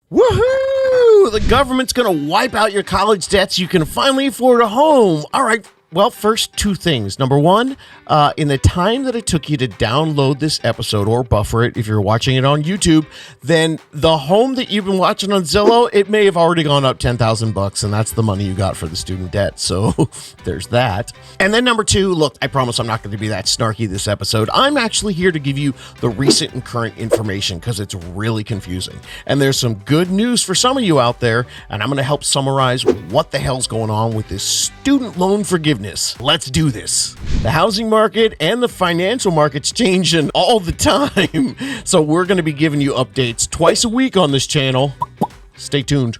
Woohoo! The government's going to wipe out your college debts. You can finally afford a home. All right. Well, first, two things. Number one, in the time that it took you to download this episode or buffer it if you're watching it on YouTube, then the home that you've been watching on Zillow, it may have already gone up $10,000, and that's the money you got for the student debt. So there's that. And then number two, look, I promise I'm not going to be that snarky this episode. I'm actually here to give you the recent and current information because it's really confusing. And there's some good news for some of you out there, and I'm going to help summarize what the hell's going on with this student loan forgiveness. Let's do this. The housing market and the financial market's changing all the time. So we're going to be giving you updates twice a week on this channel. Stay tuned.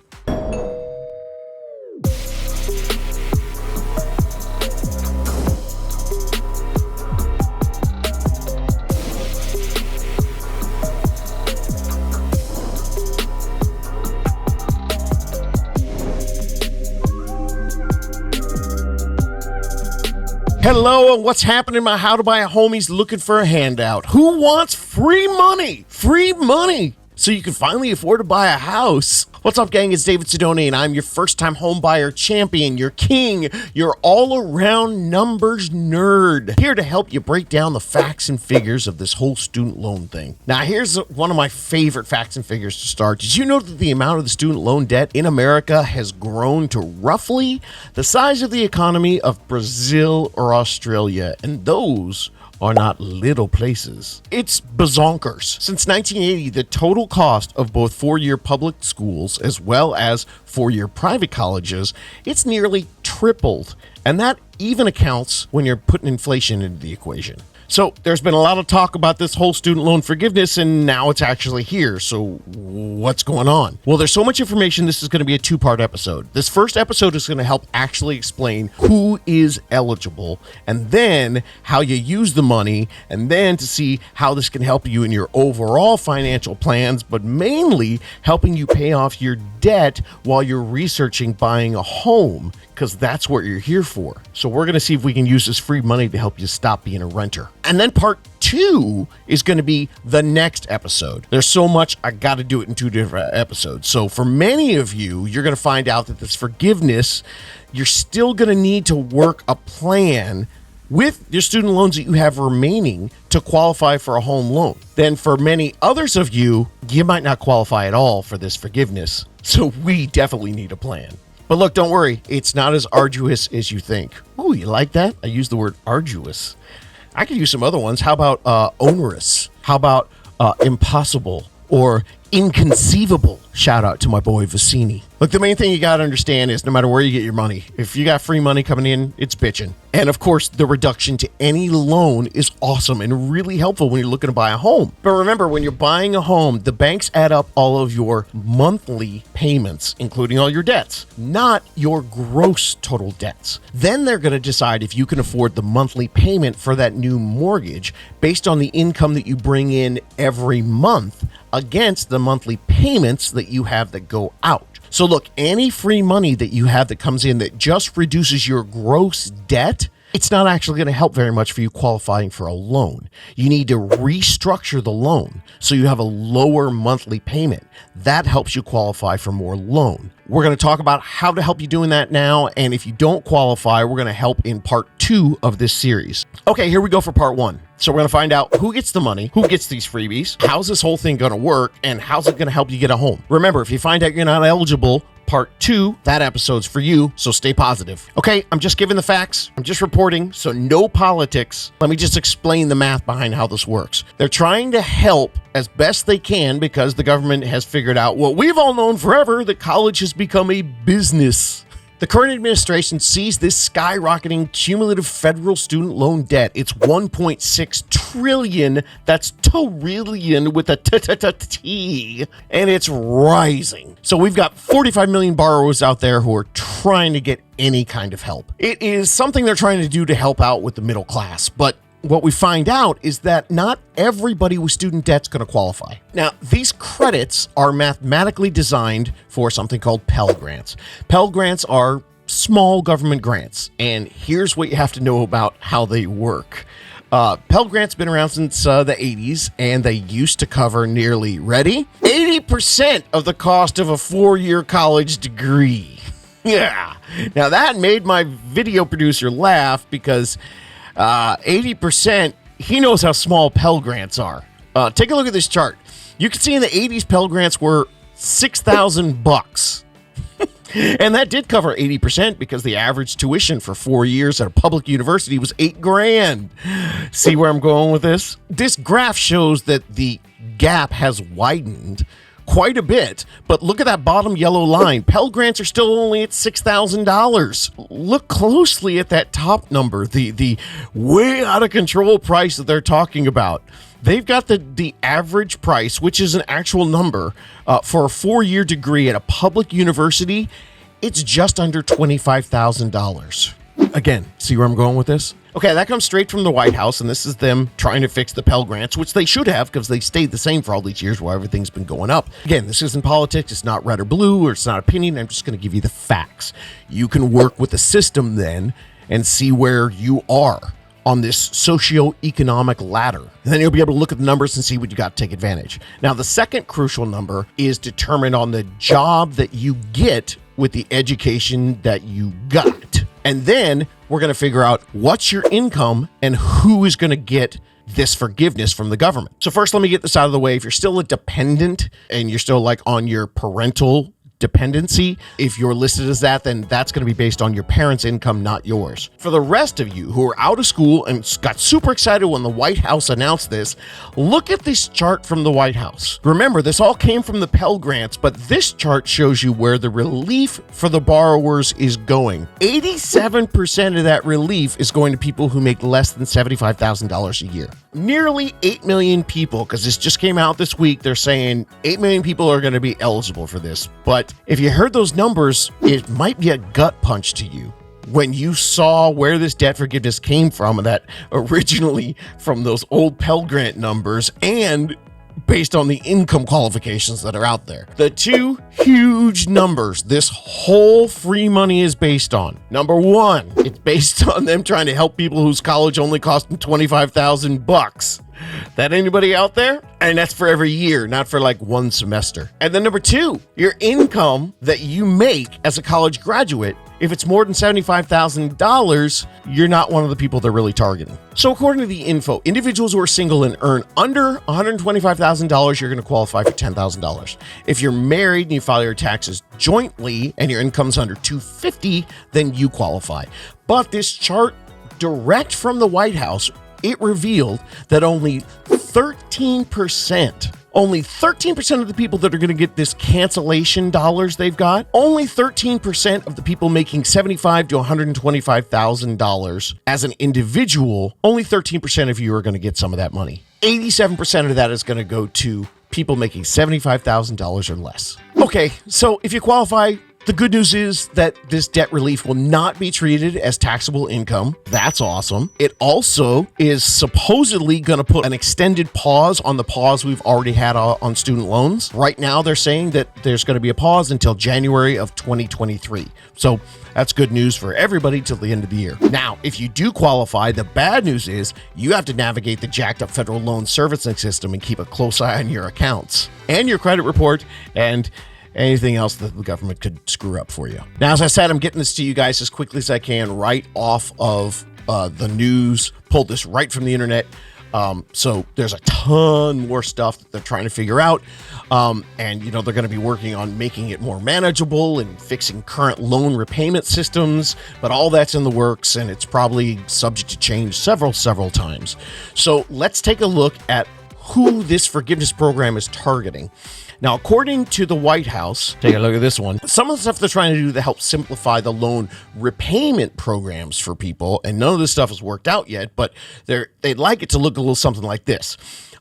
Hello, and what's happening? My How to Buy a Homie's looking for a handout. Who wants free money? Free money so you can finally afford to buy a house. What's up, gang? It's David Sidoni, and I'm your first-time home buyer champion, your king, your all-around numbers nerd, here to help you break down the facts and figures of this whole student loan thing. Now, here's one of my favorite facts and figures to start. Did you know that the amount of the student loan debt in America has grown to roughly the size of the economy of Brazil or Australia? And those are not little places. It's bazonkers. Since 1980, the total cost of both four-year public schools as well as four-year private colleges, it's nearly tripled. And that even accounts when you're putting inflation into the equation. So there's been a lot of talk about this whole student loan forgiveness, and now it's actually here. So what's going on? Well, there's so much information. This is going to be a two-part episode. This first episode is going to help actually explain who is eligible, and then how you use the money, and then to see how this can help you in your overall financial plans, but mainly helping you pay off your debt while you're researching buying a home, because that's what you're here for. So we're going to see if we can use this free money to help you stop being a renter. And then part two is going to be the next episode. There's so much, I got to do it in two different episodes. So for many of you, you're going to find out that this forgiveness, you're still going to need to work a plan with your student loans that you have remaining to qualify for a home loan. Then for many others of you, you might not qualify at all for this forgiveness. So we definitely need a plan. But look, don't worry. It's not as arduous as you think. Oh, you like that? I used the word arduous. I could use some other ones. How about onerous? How about impossible or inconceivable? Shout out to my boy Vicini. Look, the main thing you got to understand is no matter where you get your money, if you got free money coming in, it's bitching. And of course, the reduction to any loan is awesome and really helpful when you're looking to buy a home. But remember, when you're buying a home, the banks add up all of your monthly payments, including all your debts, not your gross total debts. Then they're going to decide if you can afford the monthly payment for that new mortgage based on the income that you bring in every month against the monthly payments that you have that go out. So look, any free money that you have that comes in that just reduces your gross debt, it's not actually going to help very much for you qualifying for a loan. You need to restructure the loan so you have a lower monthly payment. That helps you qualify for more loan. We're going to talk about how to help you doing that now. And if you don't qualify, we're going to help in part two of this series. Okay, here we go for part one. So we're going to find out who gets the money, who gets these freebies, how's this whole thing going to work, and how's it going to help you get a home. Remember, if you find out you're not eligible, part two, that episode's for you, so stay positive. Okay, I'm just giving the facts. I'm just reporting, so no politics. Let me just explain the math behind how this works. They're trying to help as best they can because the government has figured out what we've all known forever, that college has become a business. The current administration sees this skyrocketing cumulative federal student loan debt. It's $1.6 trillion. That's trillion with a T. And it's rising. So we've got 45 million borrowers out there who are trying to get any kind of help. It is something they're trying to do to help out with the middle class. But what we find out is that not everybody with student debt's going to qualify. Now, these credits are mathematically designed for something called Pell Grants. Pell Grants are small government grants, and here's what you have to know about how they work. Pell Grant's been around since the 80s, and they used to cover nearly, ready? 80% of the cost of a 4-year college degree. Yeah. Now that made my video producer laugh because 80%, he knows how small Pell Grants are. Take a look at this chart. You can see in the 80s, Pell Grants were $6,000. And that did cover 80% because the average tuition for 4 years at a public university was $8,000. See where I'm going with this? This graph shows that the gap has widened quite a bit, but look at that bottom yellow line. Pell Grants are still only at $6,000. Look closely at that top number, the way out of control price that they're talking about. They've got the average price, which is an actual number, for a 4-year degree at a public university. It's just under $25,000. Again, see where I'm going with this? Okay, that comes straight from the White House, and this is them trying to fix the Pell Grants, which they should have because they stayed the same for all these years while everything's been going up. Again, this isn't politics. It's not red or blue, or it's not opinion. I'm just going to give you the facts. You can work with the system then and see where you are on this socioeconomic ladder. And then you'll be able to look at the numbers and see what you got to take advantage. Now, the second crucial number is determined on the job that you get with the education that you got. And then we're going to figure out what's your income and who is going to get this forgiveness from the government. So first, let me get this out of the way. If you're still a dependent and you're still like on your parental dependency, if you're listed as that, then that's going to be based on your parents' income, not yours. For the rest of you who are out of school and got super excited when the White House announced this, look at this chart from the White House. Remember, this all came from the Pell Grants, but this chart shows you where the relief for the borrowers is going. 87% of that relief is going to people who make less than $75,000 a year. Nearly 8 million people, because this just came out this week, they're saying 8 million people are going to be eligible for this. But if you heard those numbers, it might be a gut punch to you when you saw where this debt forgiveness came from, and that originally from those old Pell Grant numbers and based on the income qualifications that are out there. The two huge numbers this whole free money is based on. Number one, it's based on them trying to help people whose college only cost them $25,000. That anybody out there? And that's for every year, not for like one semester. And then number two, your income that you make as a college graduate, if it's more than $75,000, you're not one of the people they're really targeting. So according to the info, individuals who are single and earn under $125,000, you're going to qualify for $10,000. If you're married and you file your taxes jointly and your income's under $250,000, then you qualify. But this chart direct from the White House, it revealed that only 13% of the people that are going to get this cancellation dollars they've got, only 13% of the people making $75,000 to $125,000 as an individual, only 13% of you are going to get some of that money. 87% of that is going to go to people making $75,000 or less. Okay, so if you qualify, the good news is that this debt relief will not be treated as taxable income. That's awesome. It also is supposedly going to put an extended pause on the pause we've already had on student loans. Right now, they're saying that there's going to be a pause until January of 2023. So that's good news for everybody till the end of the year. Now, if you do qualify, the bad news is you have to navigate the jacked up federal loan servicing system and keep a close eye on your accounts and your credit report and anything else that the government could screw up for you. Now, as I said, I'm getting this to you guys as quickly as I can right off of the news, pulled this right from the internet. So there's a ton more stuff that they're trying to figure out. And, you know, they're going to be working on making it more manageable and fixing current loan repayment systems, but all that's in the works and it's probably subject to change several times. So let's take a look at who this forgiveness program is targeting. Now, according to the White House, take a look at this one. Some of the stuff they're trying to do to help simplify the loan repayment programs for people, and none of this stuff has worked out yet, but they'd like it to look a little something like this.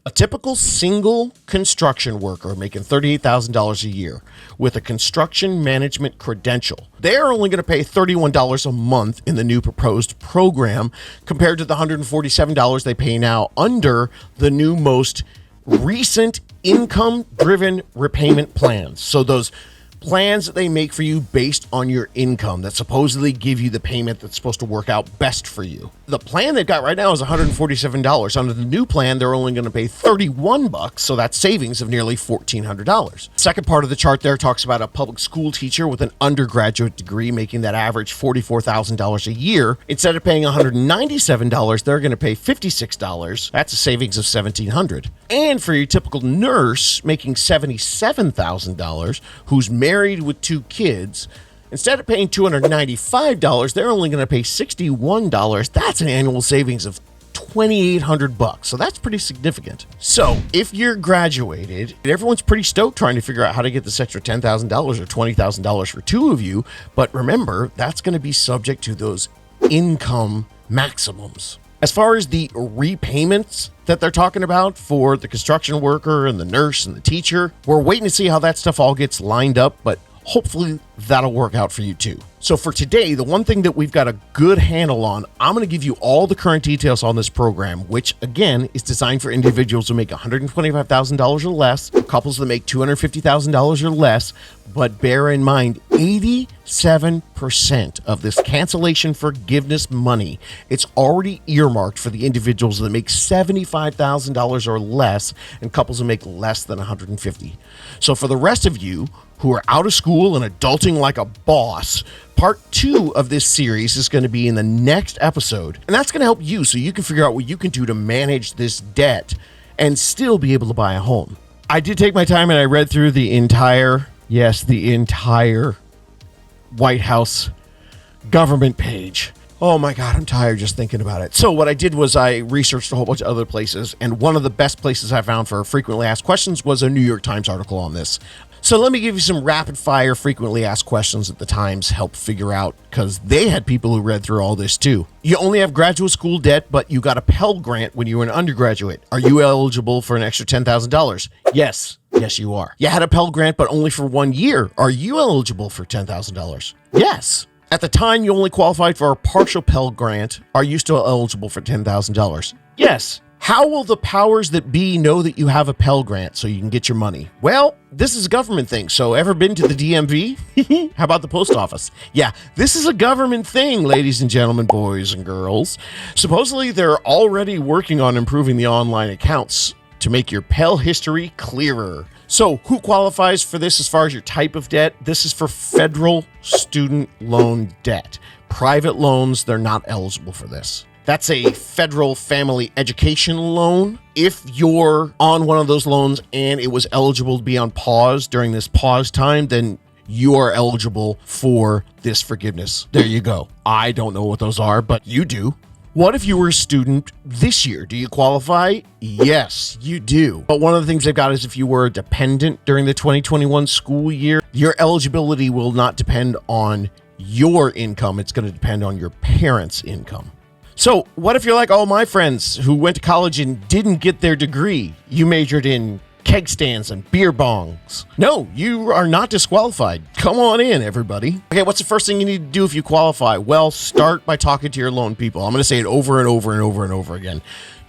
A typical single construction worker making $38,000 a year with a construction management credential, they're only going to pay $31 a month in the new proposed program compared to the $147 they pay now under the new most recent income-driven repayment plans. So those plans that they make for you based on your income that supposedly give you the payment that's supposed to work out best for you. The plan they've got right now is $147. Under the new plan, they're only going to pay $31, so that's savings of nearly $1,400. Second part of the chart there talks about a public school teacher with an undergraduate degree making that average $44,000 a year. Instead of paying $197, they're going to pay $56. That's a savings of $1,700. And for your typical nurse making $77,000, who's married with 2 kids, instead of paying $295, they're only going to pay $61. That's an annual savings of $2,800. So that's pretty significant. So if you're graduated, everyone's pretty stoked trying to figure out how to get this extra $10,000 or $20,000 for 2 of you. But remember, that's going to be subject to those income maximums. As far as the repayments that they're talking about for the construction worker and the nurse and the teacher, we're waiting to see how that stuff all gets lined up, but hopefully that'll work out for you too. So for today, the one thing that we've got a good handle on, I'm going to give you all the current details on this program, which again is designed for individuals who make $125,000 or less, couples that make $250,000 or less. But bear in mind, 87% of this cancellation forgiveness money, it's already earmarked for the individuals that make $75,000 or less and couples who make less than $150,000. So for the rest of you who are out of school and adulting like a boss, part 2 of this series is going to be in the next episode. And that's going to help you so you can figure out what you can do to manage this debt and still be able to buy a home. I did take my time and I read through the entire White House government page. Oh my God, I'm tired just thinking about it. So what I did was I researched a whole bunch of other places, and one of the best places I found for frequently asked questions was a New York Times article on this. So let me give you some rapid fire frequently asked questions that the Times helped figure out, because they had people who read through all this too. You only have graduate school debt, but you got a Pell Grant when you were an undergraduate. Are you eligible for an extra $10,000? Yes. Yes, you are. You had a Pell Grant, but only for 1 year. Are you eligible for $10,000? Yes. At the time, you only qualified for a partial Pell Grant. Are you still eligible for $10,000? Yes. How will the powers that be know that you have a Pell Grant so you can get your money? Well, this is a government thing. So ever been to the DMV? How about the post office? Yeah, this is a government thing, ladies and gentlemen, boys and girls. Supposedly, they're already working on improving the online accounts to make your Pell history clearer. So who qualifies for this as far as your type of debt? This is for federal student loan debt. Private loans, they're not eligible for this. That's a federal family education loan. If you're on one of those loans and it was eligible to be on pause during this pause time, then you are eligible for this forgiveness. There you go. I don't know what those are, but you do. What if you were a student this year? Do you qualify? Yes, you do. But one of the things they've got is if you were a dependent during the 2021 school year, your eligibility will not depend on your income. It's going to depend on your parents' income. So what if you're like all my friends who went to college and didn't get their degree? You majored in keg stands and beer bongs. No, you are not disqualified. Come on in, everybody. Okay, what's the first thing you need to do if you qualify? Well, start by talking to your loan people. I'm going to say it over and over and over and over again.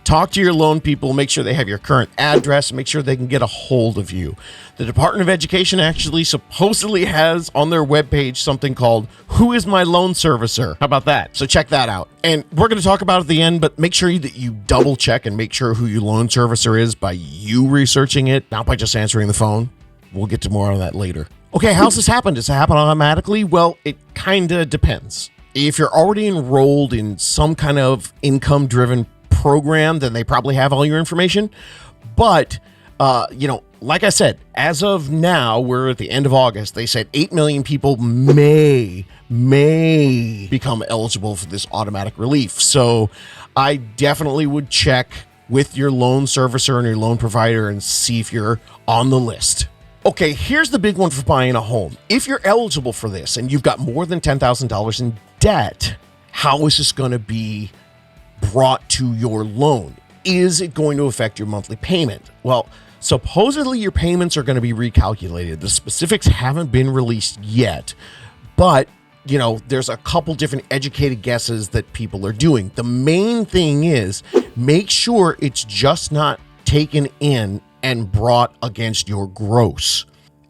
Talk to your loan people, make sure they have your current address, make sure they can get a hold of you. The Department of Education actually supposedly has on their webpage something called Who is My Loan Servicer? How about that? So check that out. And we're going to talk about it at the end, but make sure that you double check and make sure who your loan servicer is by you researching it, not by just answering the phone. We'll get to more on that later. Okay, how's this happen? Does it happen automatically? Well, it kind of depends. If you're already enrolled in some kind of income-driven program, then they probably have all your information. But, like I said, as of now, we're at the end of August. They said 8 million people may become eligible for this automatic relief. So I definitely would check with your loan servicer and your loan provider and see if you're on the list. Okay, here's the big one for buying a home. If you're eligible for this and you've got more than $10,000 in debt, how is this going to be brought to your loan? Is it going to affect your monthly payment? Well, supposedly your payments are going to be recalculated. The specifics haven't been released yet, but there's a couple different educated guesses that people are doing. The main thing is make sure it's just not taken in and brought against your gross.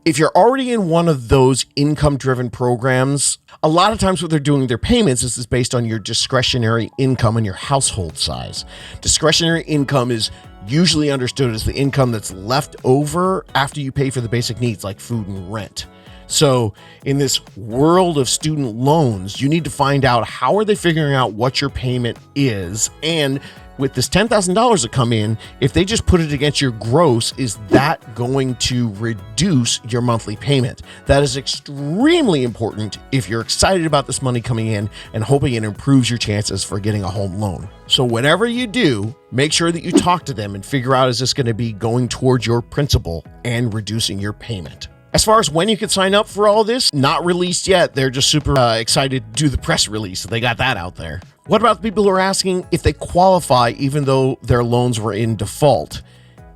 If you're already in one of those income-driven programs, a lot of times what they're doing with their payments is based on your discretionary income and your household size. Discretionary income is usually understood as the income that's left over after you pay for the basic needs like food and rent. So in this world of student loans, you need to find out how are they figuring out what your payment is, and with this $10,000 that come in, if they just put it against your gross, is that going to reduce your monthly payment? That is extremely important if you're excited about this money coming in and hoping it improves your chances for getting a home loan. So whatever you do, make sure that you talk to them and figure out, is this going to be going towards your principal and reducing your payment? As far as when you can sign up for all this, not released yet. They're just super excited to do the press release. So they got that out there. What about the people who are asking if they qualify even though their loans were in default?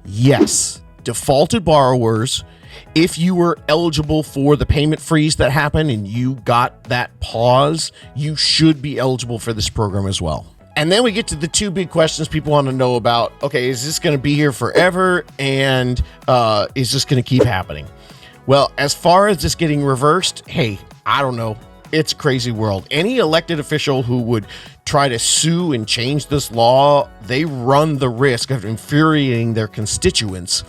Yes, defaulted borrowers, if you were eligible for the payment freeze that happened and you got that pause, you should be eligible for this program as well. And then we get to the two big questions people want to know about. Okay, is this going to be here forever? And is this going to keep happening? Well, as far as this getting reversed, hey, I don't know. It's a crazy world. Any elected official who would try to sue and change this law, they run the risk of infuriating their constituents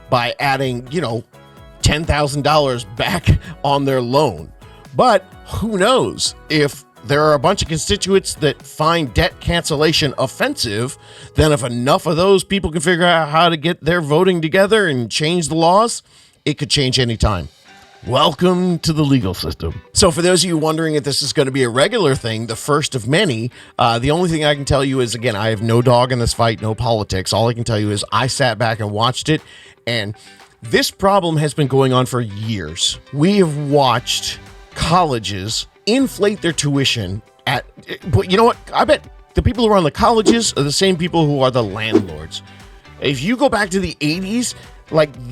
by adding, $10,000 back on their loan. But who knows? If there are a bunch of constituents that find debt cancellation offensive, then if enough of those people can figure out how to get their voting together and change the laws, it could change anytime. Welcome to the legal system. So for those of you wondering if this is going to be a regular thing, the first of many, the only thing I can tell you is, again, I have no dog in this fight, no politics. All I can tell you is I sat back and watched it, and this problem has been going on for years. We have watched colleges inflate their tuition but you know what? I bet the people who run the colleges are the same people who are the landlords. If you go back to the 80s,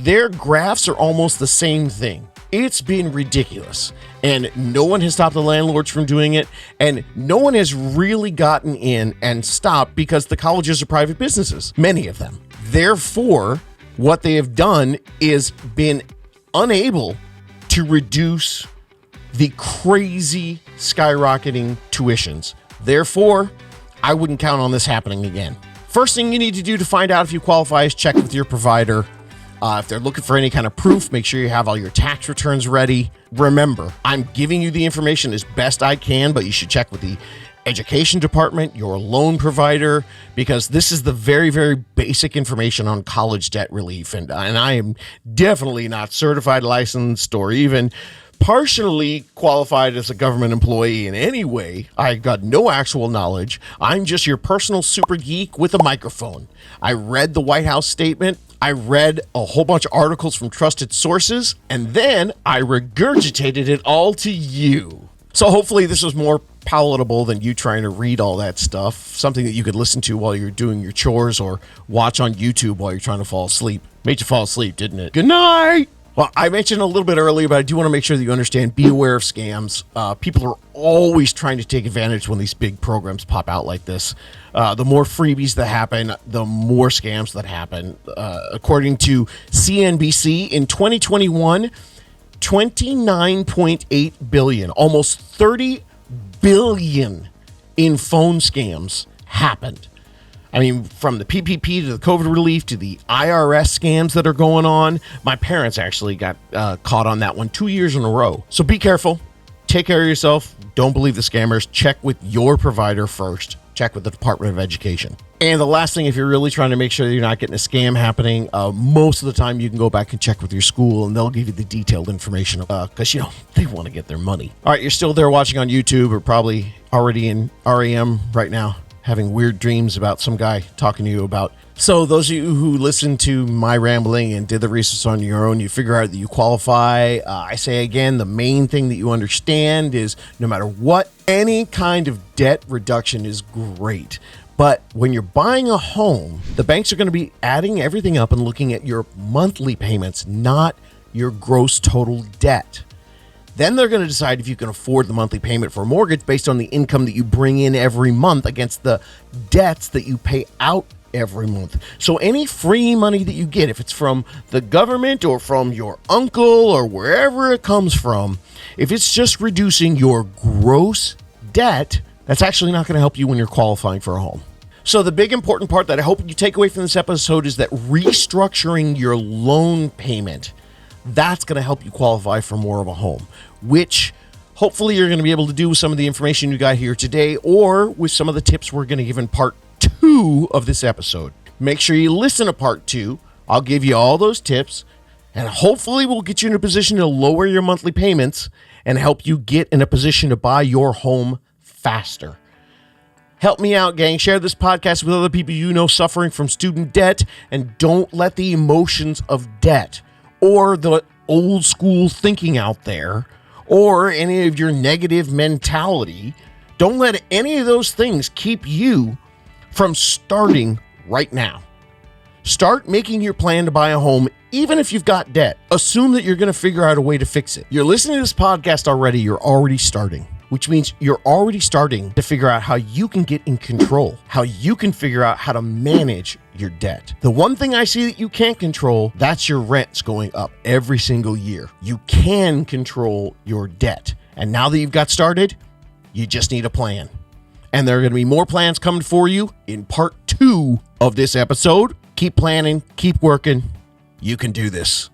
their graphs are almost the same thing. It's been ridiculous, and no one has stopped the landlords from doing it, and no one has really gotten in and stopped because the colleges are private businesses, many of them. Therefore, what they have done is been unable to reduce the crazy skyrocketing tuitions. Therefore, I wouldn't count on this happening again. First thing you need to do to find out if you qualify is check with your provider. If they're looking for any kind of proof, make sure you have all your tax returns ready. Remember, I'm giving you the information as best I can, but you should check with the education department, your loan provider, because this is the very, very basic information on college debt relief. And I am definitely not certified, licensed, or even partially qualified as a government employee in any way. I got no actual knowledge. I'm just your personal super geek with a microphone. I read the White House statement. I read a whole bunch of articles from trusted sources, and then I regurgitated it all to you. So hopefully this was more palatable than you trying to read all that stuff, something that you could listen to while you're doing your chores or watch on YouTube while you're trying to fall asleep. Made you fall asleep, didn't it? Good night! Well, I mentioned a little bit earlier, but I do want to make sure that you understand, be aware of scams. People are always trying to take advantage when these big programs pop out like this. The more freebies that happen, the more scams that happen. According to CNBC, in 2021, 29.8 billion, almost 30 billion in phone scams happened. I mean, from the PPP to the COVID relief to the IRS scams that are going on. My parents actually got caught on that one 2 years in a row. So be careful. Take care of yourself. Don't believe the scammers. Check with your provider first. Check with the Department of Education. And the last thing, if you're really trying to make sure that you're not getting a scam happening, most of the time you can go back and check with your school and they'll give you the detailed information because, they want to get their money. All right, you're still there watching on YouTube or probably already in REM right now, having weird dreams about some guy talking to you about. So those of you who listened to my rambling and did the research on your own, you figure out that you qualify. I say again, the main thing that you understand is no matter what, any kind of debt reduction is great. But when you're buying a home, the banks are going to be adding everything up and looking at your monthly payments, not your gross total debt. Then they're going to decide if you can afford the monthly payment for a mortgage based on the income that you bring in every month against the debts that you pay out every month. So any free money that you get, if it's from the government or from your uncle or wherever it comes from, if it's just reducing your gross debt, that's actually not going to help you when you're qualifying for a home. So the big important part that I hope you take away from this episode is that restructuring your loan payment, that's going to help you qualify for more of a home, which hopefully you're going to be able to do with some of the information you got here today or with some of the tips we're going to give in part 2 of this episode. Make sure you listen to part 2. I'll give you all those tips, and hopefully we'll get you in a position to lower your monthly payments and help you get in a position to buy your home faster. Help me out, gang. Share this podcast with other people you know suffering from student debt, and don't let the emotions of debt or the old school thinking out there or any of your negative mentality, don't let any of those things keep you from starting right now. Start making your plan to buy a home, even if you've got debt. Assume that you're going to figure out a way to fix it. You're listening to this podcast already. You're already starting, which means you're already starting to figure out how you can get in control, how you can figure out how to manage your debt. The one thing I see that you can't control, that's your rents going up every single year. You can control your debt. And now that you've got started, you just need a plan. And there are going to be more plans coming for you in part 2 of this episode. Keep planning, keep working. You can do this.